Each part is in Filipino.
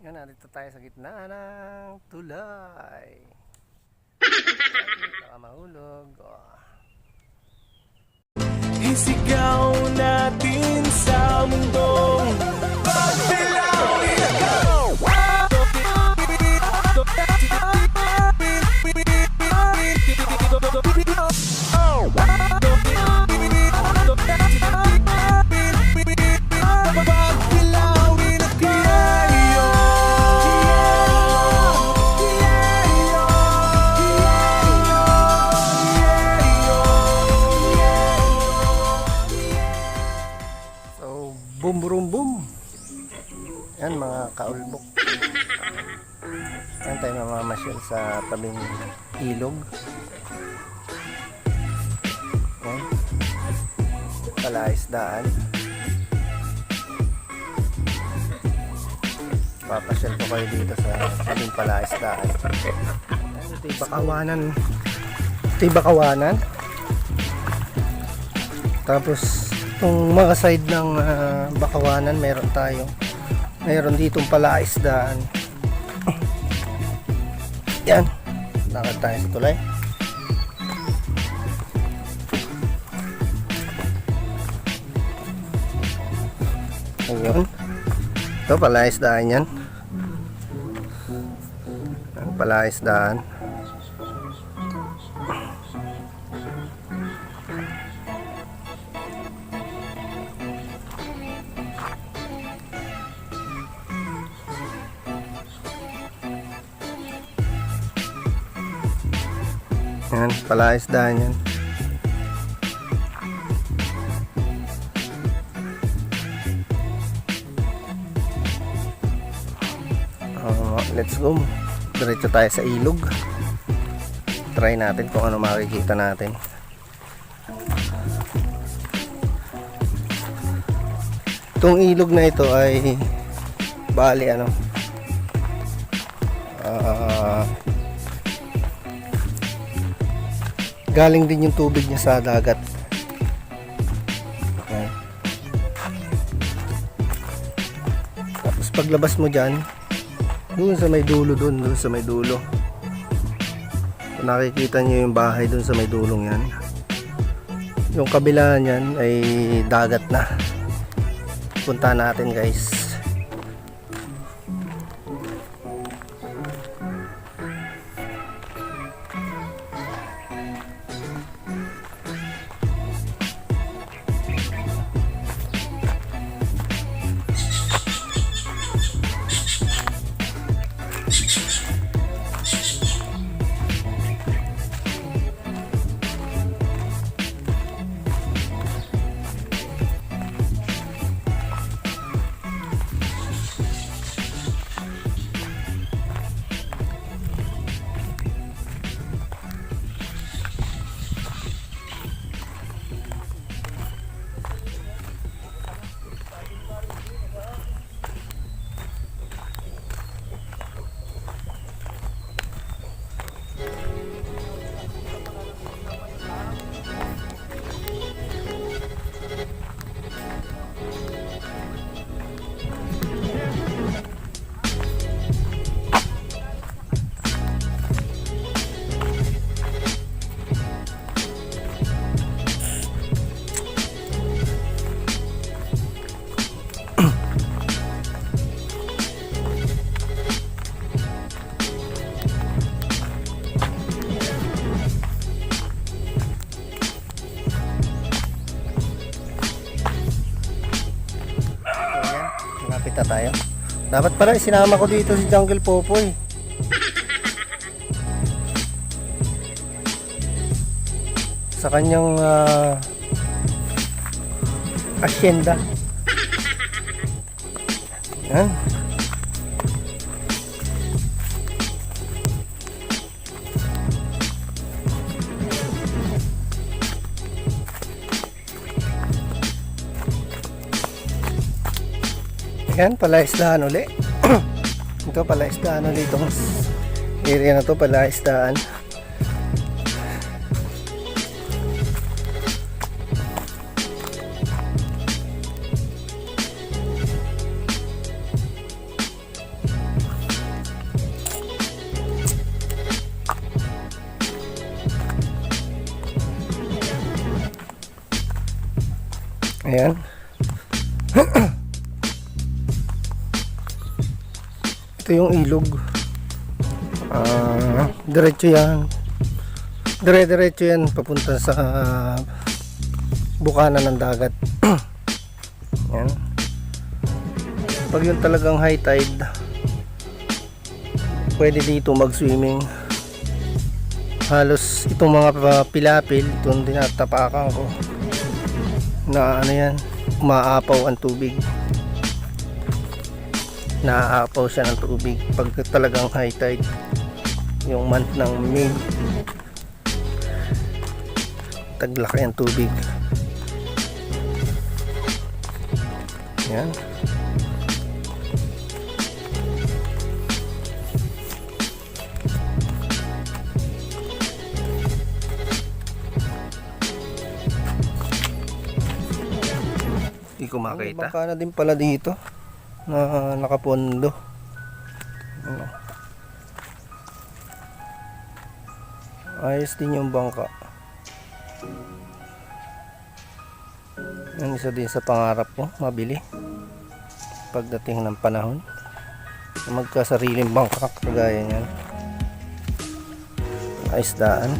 Yan, narito tayo sa gitna ng tulay. Baka mahulog. Oh. Isigaw natin sa mundong pagbilawin ako. Boom boom boom. Yan mga kaulbok. Yan tayo mamamasyal sa tabing ilog. Yan. Palaisdaan. Papasyal ko kayo dito sa tabing palaisdaan. Ito yung bakawanan. Ito yung bakawanan. Tapos itong mga side ng bakawanan meron ditong palaisdaan. Yan, lakad tayo sa tulay. Ayun, ito palaisdaan yan. Ang palaisdaan. Yan, palaisdaan yan. Let's go. Diretso tayo sa ilog. Try natin kung ano makikita natin. Itong ilog na ito ay bali ano, galing din yung tubig niya sa dagat. Ayan. Tapos paglabas mo dyan, doon sa may dulo, doon sa may dulo, kung nakikita nyo yung bahay doon sa may dulong yan, yung kabila niyan ay dagat na. Punta natin guys. Lapit na tayo. Dapat pala isinama ko dito si Jungle Popoy. Sa kanyang asyenda. Yan. Yan, palaisdaan uli. Ito palaisdaan uli. Itong area na to palaisdaan. Ayan. Ito yung ilog. Diretso yan. Dire-diretso yan papunta sa bukana ng dagat. Ayan. Pag yung talagang high tide, pwede dito mag-swimming. Halos itong mga pilapil, itong dinatapakan ko na ano yan, umaapaw ang tubig. Naaapaw siya ng tubig pag talagang high tide, yung month ng May. Taglaki ang tubig. Yan. Hindi ko makita. Baka na din pala dito na nakapondo. Ano? Ayos din yung bangka. Yan, isa din sa pangarap ko, mabili pagdating ng panahon, magkasariling bangka kagaya niyan. Isdaan.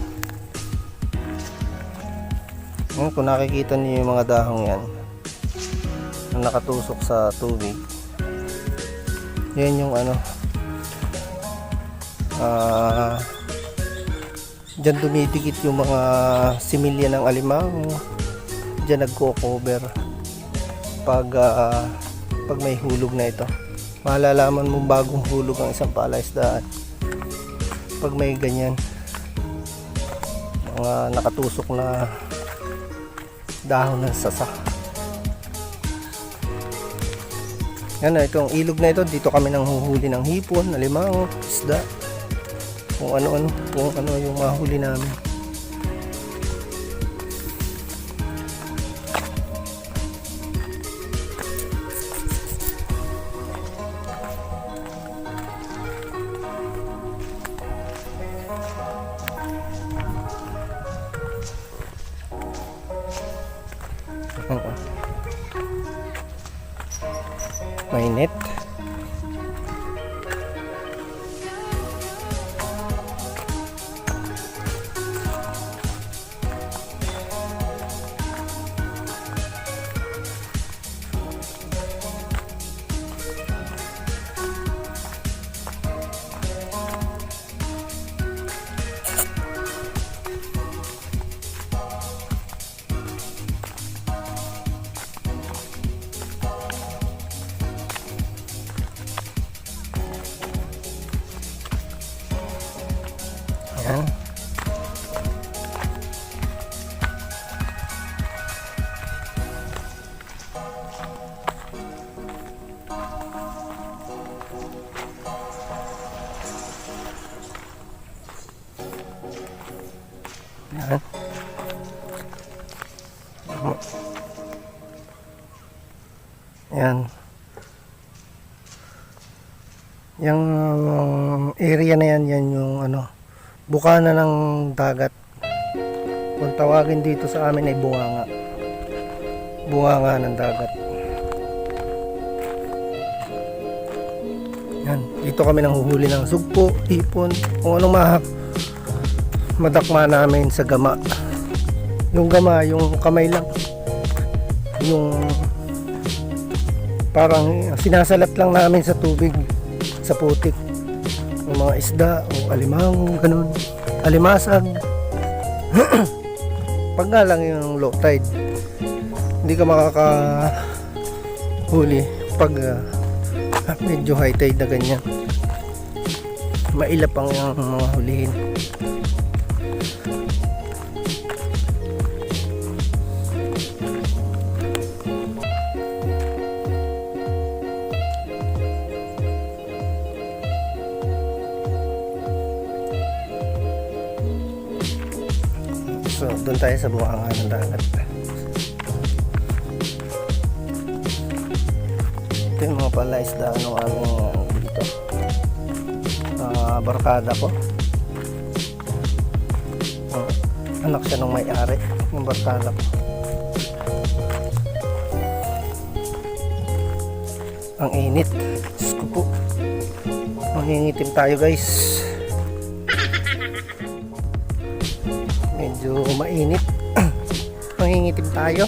Yan, kung nakikita niyo yung mga dahong yan na nakatusok sa tubig, yan yung ano, dyan dumidikit yung mga similya ng alimango. Dyan nagko-cover pag may hulog na ito. Malalaman mo bagong hulog ang isang palaisdaan pag may ganyan mga nakatusok na dahon ng sasa. Yan na, itong ilog na ito, dito kami nang huhuli ng hipon, alimango, isda, kung ano yung mahuli namin. May net. Yan. Yan. Yan. Yung area na yan, yan yung ano, bukana ng dagat. Kung tawagin dito sa amin ay bunganga. Bunganga ng dagat. Yan, dito kami nanghuhuli ng sugpo, hipon, kung anong madakma namin sa gama. Yung gama, yung kamay lang, yung parang sinasalat lang namin sa tubig, sa putik, yung mga isda o alimango, ganun, alimasag. Pag nga lang yung low tide, hindi ka makakahuli. Pag medyo high tide na ganyan, mailap ang mga hulihin. So, doon tayo sa bunganga ng dagat. Ito yung mga palaisdaan ng aming dito. Barkada ko. Anak siya nung may-ari, yung barkada ko. Ang init. Diyos ko po. Mangingitim tayo guys. Medyo mainit. Mangingitim tayo.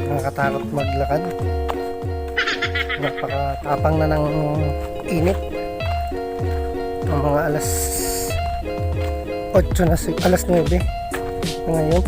Nakakatakot maglakad. Napakatapang na ng init. Ang mga alas 8 na, alas 9 na ngayon.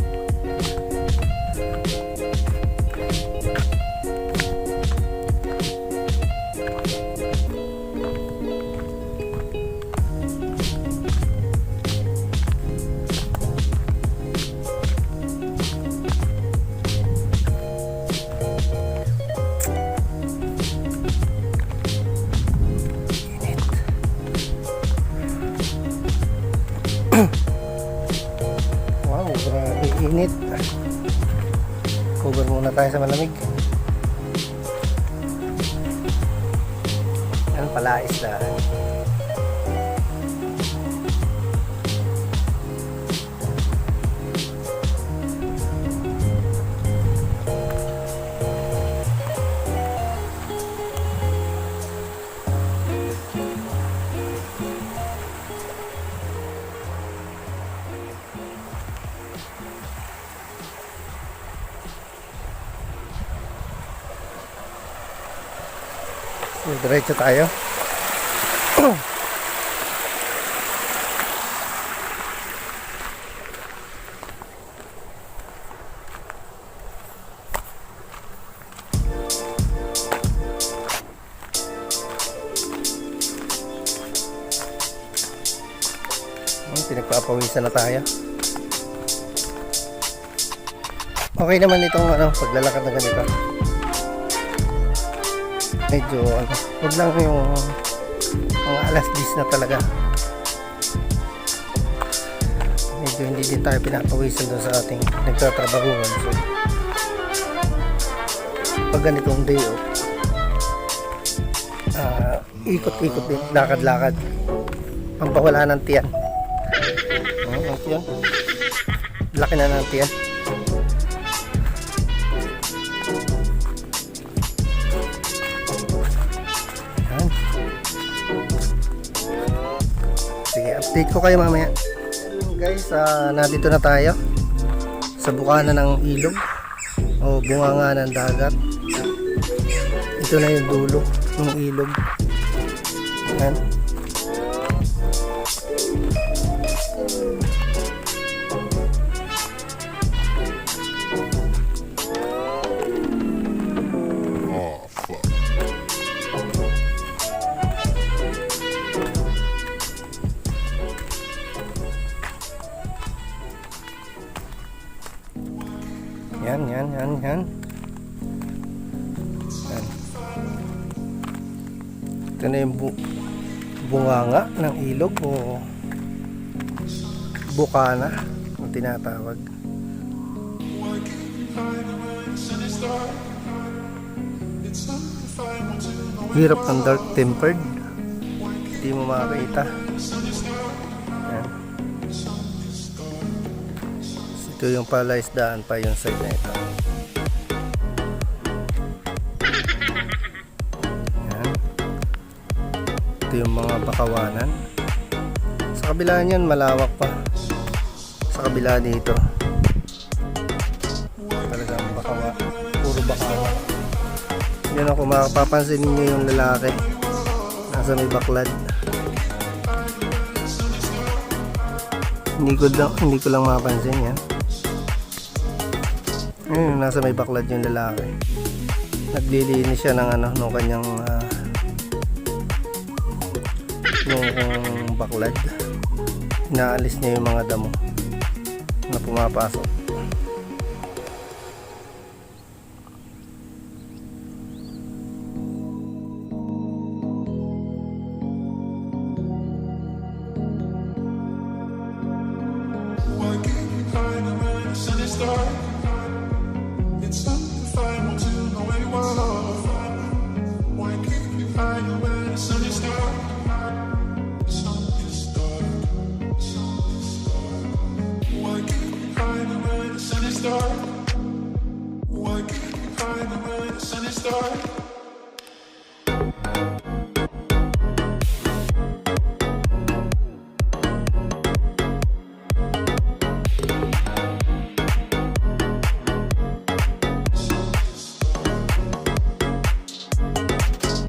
Wow, grabe init. Cover muna tayo sa malamig. Yan pala isla. Diretso tayo. Pinagpapawisan na tayo. Okay naman itong paglalakad na ganito. Medyo huwag lang yung mga alas 10 na talaga. Medyo hindi din tayo pinapawisan doon sa ating nagtatrabahuan. So pag ganitong day off, ikot-ikot din, lakad-lakad, pampawala ng tiyan. Ang tiyan, laki na ng tiyan. Sige, update ko kayo mamaya. Guys, nandito na tayo sa bukana ng ilog o bunganga ng dagat. Ito na yung dulo ng ilog. Ayan. Yan. Yan. Ito na yung bunganga ng ilog o bukana ang tinatawag. Hirap ng dark tempered. Hindi mo makakita. Yan. Ito yung palaisdaan pa yung side na ito. Yan. Ito yung mga bakawanan. Sa kabila niyan malawak pa. Sa kabila dito talagang bakawa. Puro bakawa. Yan ako, makapapansin niyo yung lalaki nasa may baklad. Hindi ko lang mapansin yan. Ayun, nasa may baklad yung lalaki. Naglilinis siya ng ng kanyang yung baklad. Inaalis niya yung mga damo na pumapasok. Why keep you hiding away? Why can't you hide it when the sun is dark?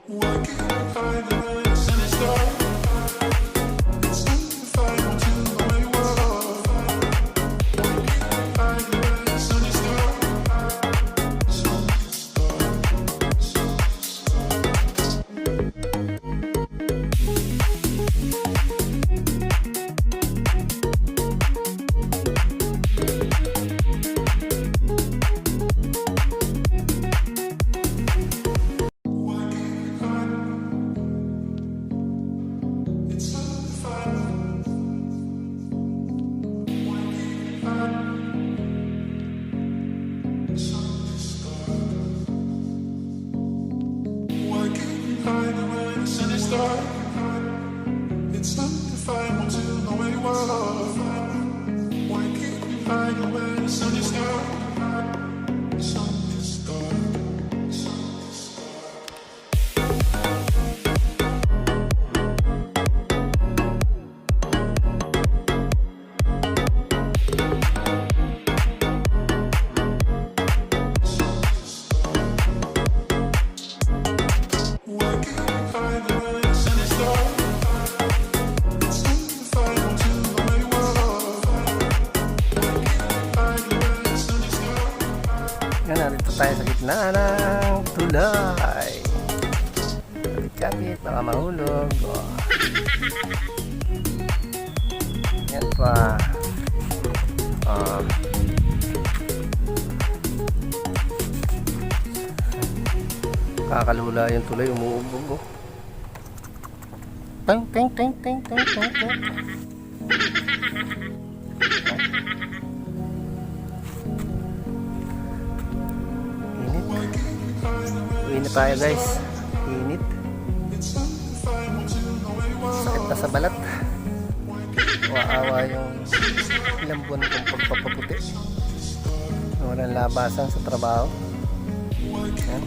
Why can't you hide it when the sun is dark? It's time to find what you know you are. Why can't you hide it when the sun is dark? Sun is dark, sun is dark. Why can't you hide it? It's time to find why can't you hide it? Sun is dark. Why can't you hide it when the sun is dark? It's time to find what you know where you are. Why can't you hide it when the sun is dark? Sun is dark. Sun is dark. Why can't you hide it when the sun is dark? It's time to find what you know where you are. Why can't you hide it when the sun is dark? Yan, narito tayo sa gitna ng tulay. Kapit, baka mahulog. Oh. Yan pa. Kakalula yung tulay, umuubog. Oh. Tang, tang, tang, tang, tang, tang, tang. Init. Uwi na tayo guys. Init. Sakit na sa balat. Waawa yung ilang buwan kong pagpapaputi. Walang labasan sa trabaho. Yan.